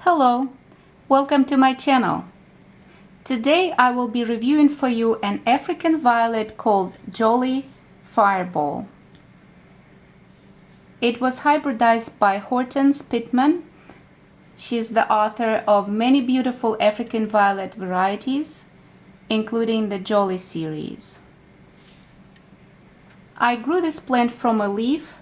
Hello, welcome to my channel. Today I will be reviewing for you an African violet called Jolly Fireball. It was hybridized by Hortense Pittman. She is the author of many beautiful African violet varieties, including the Jolly series. I grew this plant from a leaf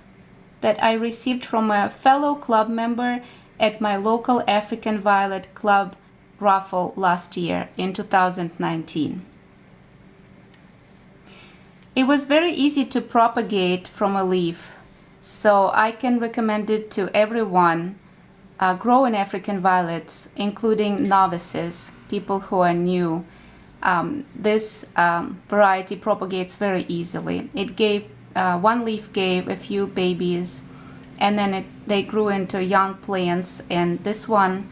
that I received from a fellow club member at my local African Violet Club raffle last year in 2019. It was very easy to propagate from a leaf, so I can recommend it to everyone growing African violets, including novices, people who are new. This variety propagates very easily. One leaf gave a few babies, and then they grew into young plants, and this one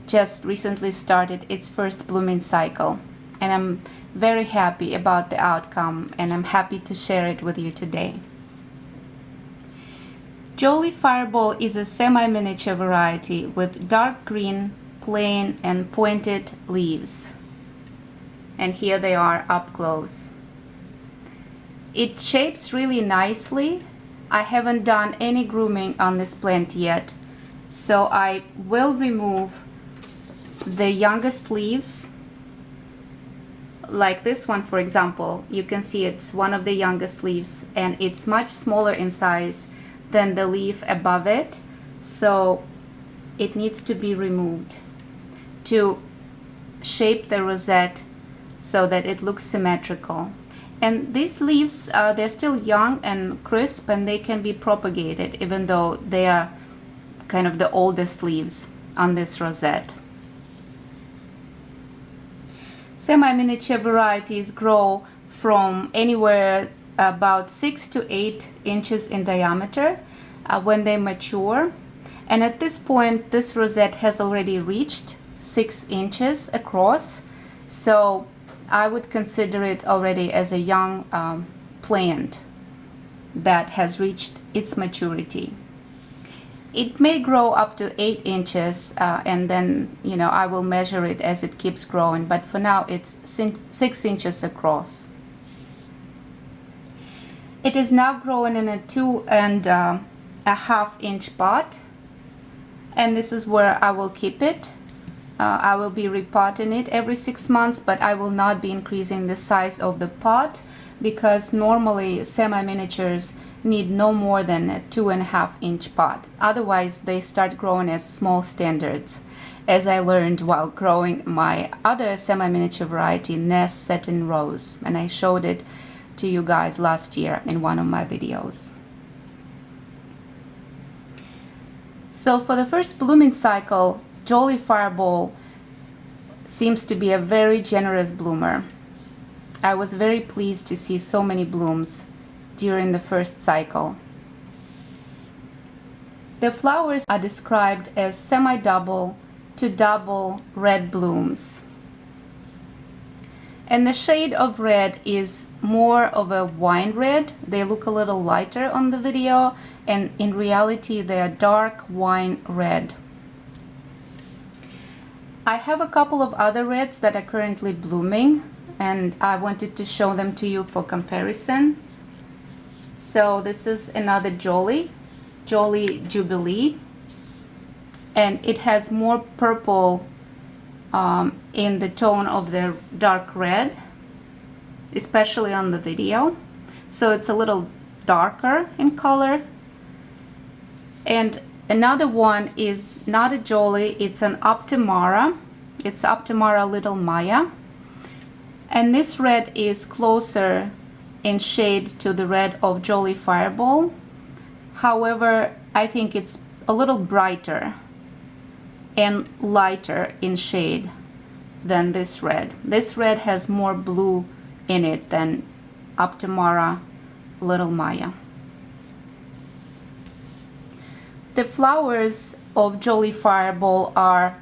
just recently started its first blooming cycle, and I'm very happy about the outcome, and I'm happy to share it with you today. Jolly Fireball is a semi-miniature variety with dark green, plain and pointed leaves, and here they are up close. It shapes really nicely. I haven't done any grooming on this plant yet, so I will remove the youngest leaves, like this one for example. You can see it's one of the youngest leaves, and it's much smaller in size than the leaf above it, so it needs to be removed to shape the rosette so that it looks symmetrical. And these leaves, they're still young and crisp, and they can be propagated even though they are kind of the oldest leaves on this rosette. Semi-miniature varieties grow from anywhere about 6 to 8 inches in diameter when they mature. And at this point, this rosette has already reached 6 inches across, so I would consider it already as a young plant that has reached its maturity. It may grow up to 8 inches, and then I will measure it as it keeps growing, but for now it's 6 inches across. It is now growing in a 2.5 inch pot, and this is where I will keep it. I will be repotting it every 6 months, but I will not be increasing the size of the pot because normally semi-miniatures need no more than a 2.5 inch pot. Otherwise, they start growing as small standards, as I learned while growing my other semi-miniature variety, Nest Satin Rose, and I showed it to you guys last year in one of my videos. So for the first blooming cycle, Jolly Fireball seems to be a very generous bloomer. I was very pleased to see so many blooms during the first cycle. The flowers are described as semi-double to double red blooms. And the shade of red is more of a wine red. They look a little lighter on the video, and in reality they are dark wine red. I have a couple of other reds that are currently blooming, and I wanted to show them to you for comparison. So this is another Jolly Jubilee, and it has more purple in the tone of the dark red, especially on the video. So it's a little darker in color. And another one is not a Jolly, it's an Optimara. It's Optimara Little Maya. And this red is closer in shade to the red of Jolly Fireball. However, I think it's a little brighter and lighter in shade than this red. This red has more blue in it than Optimara Little Maya. The flowers of Jolly Fireball are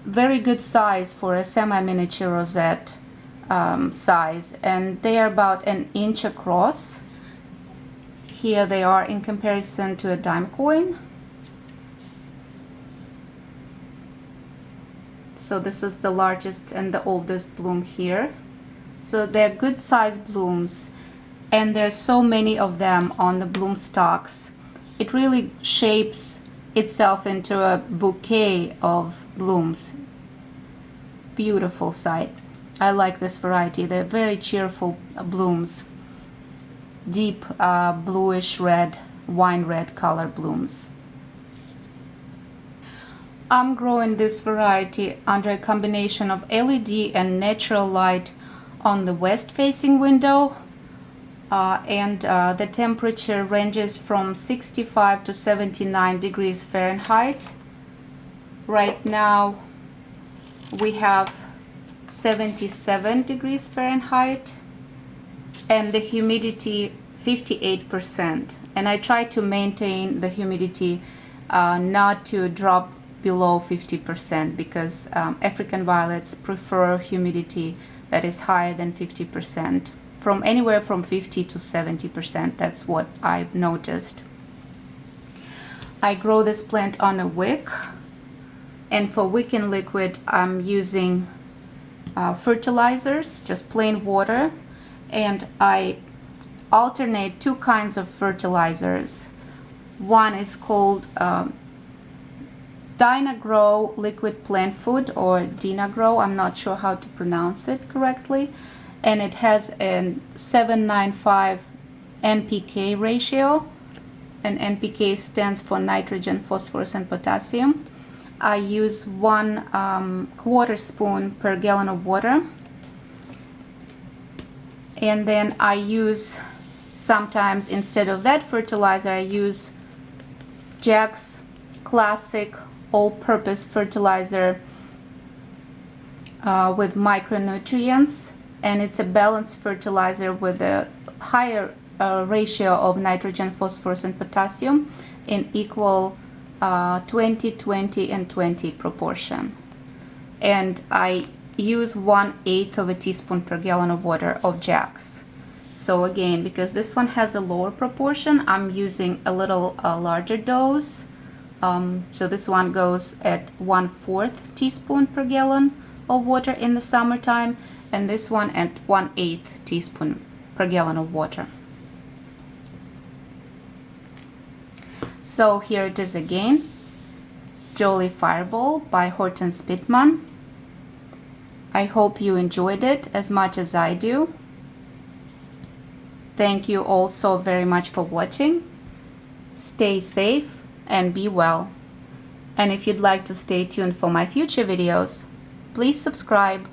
very good size for a semi-miniature rosette size, and they are about an inch across. Here they are in comparison to a dime coin. So this is the largest and the oldest bloom here. So they're good sized blooms, and there's so many of them on the bloom stalks. It really shapes itself into a bouquet of blooms. Beautiful sight. I like this variety. They're very cheerful blooms. Deep bluish red, wine red color blooms. I'm growing this variety under a combination of LED and natural light on the west facing window, and the temperature ranges from 65 to 79 degrees Fahrenheit. Right now we have 77 degrees Fahrenheit and the humidity 58%, and I try to maintain the humidity not to drop below 50% because African violets prefer humidity that is higher than 50%, from anywhere from 50 to 70%. That's what I've noticed. I grow this plant on a wick, and for wicking liquid I'm using fertilizers, just plain water, and I alternate two kinds of fertilizers. One is called Dynagrow liquid plant food, or Dynagrow, I'm not sure how to pronounce it correctly, and it has a 795 NPK ratio, and NPK stands for nitrogen, phosphorus, and potassium. I use 1/4 spoon per gallon of water, and then I use, sometimes instead of that fertilizer, I use Jack's Classic all-purpose fertilizer with micronutrients, and it's a balanced fertilizer with a higher ratio of nitrogen, phosphorus, and potassium in equal 20, 20, and 20 proportion. And I use 1/8 of a teaspoon per gallon of water of Jack's. So again, because this one has a lower proportion, I'm using a little larger dose. So this one goes at 1/4 teaspoon per gallon of water in the summertime, and this one at 1/8 teaspoon per gallon of water. So here it is again, Jolly Fireball by Hortense Pittman. I hope you enjoyed it as much as I do. Thank you all so very much for watching. Stay safe and be well. And if you'd like to stay tuned for my future videos, please subscribe